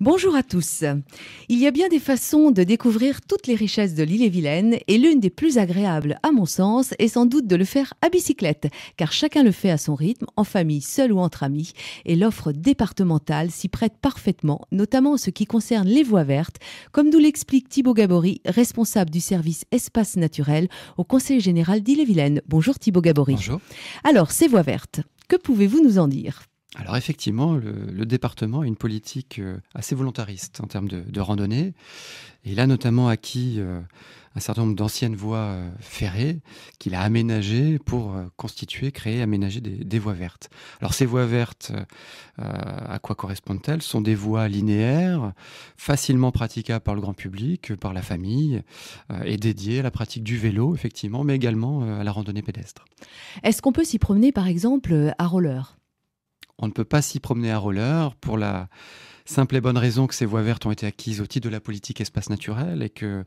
Bonjour à tous. Il y a bien des façons de découvrir toutes les richesses de l'Ille-et-Vilaine et l'une des plus agréables, à mon sens, est sans doute de le faire à bicyclette, car chacun le fait à son rythme, en famille, seul ou entre amis, et l'offre départementale s'y prête parfaitement, notamment en ce qui concerne les voies vertes, comme nous l'explique Thibaut Gabory, responsable du service espace naturel au Conseil général d'Ille-et-Vilaine. Bonjour Thibaut Gabory. Bonjour. Alors, ces voies vertes, que pouvez-vous nous en dire ? Alors effectivement, le département a une politique assez volontariste en termes de randonnée. Et il a notamment acquis un certain nombre d'anciennes voies ferrées qu'il a aménagées pour créer, aménager des voies vertes. Alors ces voies vertes, à quoi correspondent-elles ? Ce sont des voies linéaires, facilement praticables par le grand public, par la famille, et dédiées à la pratique du vélo, effectivement, mais également à la randonnée pédestre. Est-ce qu'on peut s'y promener, par exemple, à roller ? On ne peut pas s'y promener à roller pour la simple et bonne raison que ces voies vertes ont été acquises au titre de la politique espace naturel et que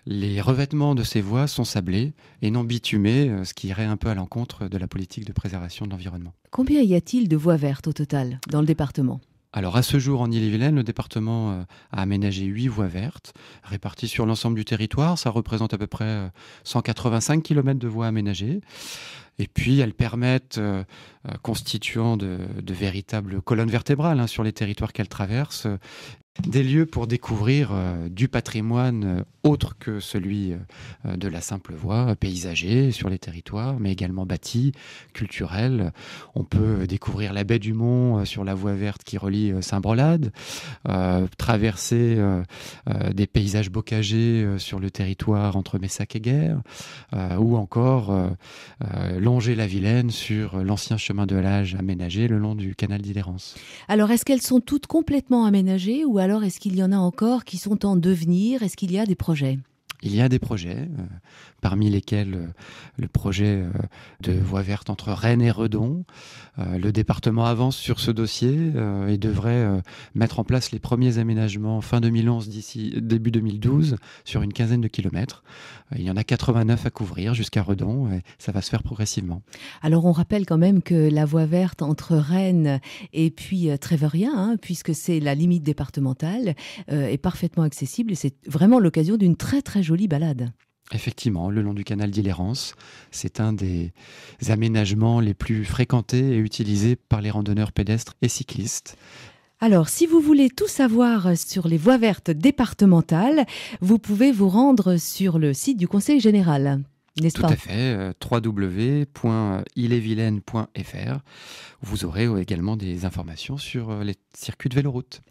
les revêtements de ces voies sont sablés et non bitumés, ce qui irait un peu à l'encontre de la politique de préservation de l'environnement. Combien y a-t-il de voies vertes au total dans le département ? Alors à ce jour en Ille-et-Vilaine, le département a aménagé 8 voies vertes réparties sur l'ensemble du territoire. Ça représente à peu près 185 km de voies aménagées. Et puis elles permettent, constituant de véritables colonnes vertébrales sur les territoires qu'elles traversent, des lieux pour découvrir du patrimoine autre que celui de la simple voie, paysager sur les territoires, mais également bâti, culturel. On peut découvrir la baie du Mont sur la voie verte qui relie Saint-Brelade, traverser des paysages bocagers sur le territoire entre Messac et Guers, ou encore longer la Vilaine sur l'ancien chemin de halage aménagé le long du canal d'Ille-et-Rance. Alors, est-ce qu'elles sont toutes complètement aménagées ou alors est-ce qu'il y en a encore qui sont en devenir ? Est-ce qu'il y a des projets ? Il y a des projets, parmi lesquels le projet de voie verte entre Rennes et Redon. Le département avance sur ce dossier et devrait mettre en place les premiers aménagements fin 2011, d'ici début 2012, sur une quinzaine de kilomètres. Il y en a 89 à couvrir jusqu'à Redon et ça va se faire progressivement. Alors, on rappelle quand même que la voie verte entre Rennes et puis Tréverien, puisque c'est la limite départementale, est parfaitement accessible et c'est vraiment l'occasion d'une très très jolie balade. Effectivement, le long du canal d'Ille-et-Rance, c'est un des aménagements les plus fréquentés et utilisés par les randonneurs pédestres et cyclistes. Alors, si vous voulez tout savoir sur les voies vertes départementales, vous pouvez vous rendre sur le site du Conseil général. N'est-ce Tout pas ? à fait, www.illevilaine.fr. Vous aurez également des informations sur les circuits de véloroute.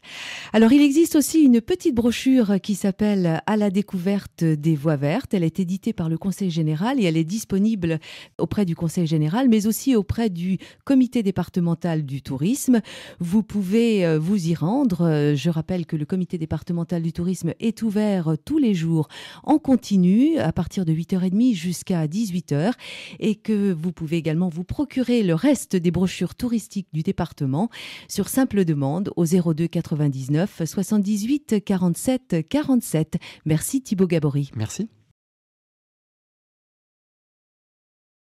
Alors, il existe aussi une petite brochure qui s'appelle « À la découverte des voies vertes ». Elle est éditée par le Conseil général et elle est disponible auprès du Conseil général, mais aussi auprès du comité départemental du tourisme. Vous pouvez vous y rendre. Je rappelle que le comité départemental du tourisme est ouvert tous les jours en continu à partir de 8h30 jusqu'à 18h et que vous pouvez également vous procurer le reste des brochures touristiques du département sur simple demande au 02 99 78 47 47. Merci Thibaut Gabory. Merci.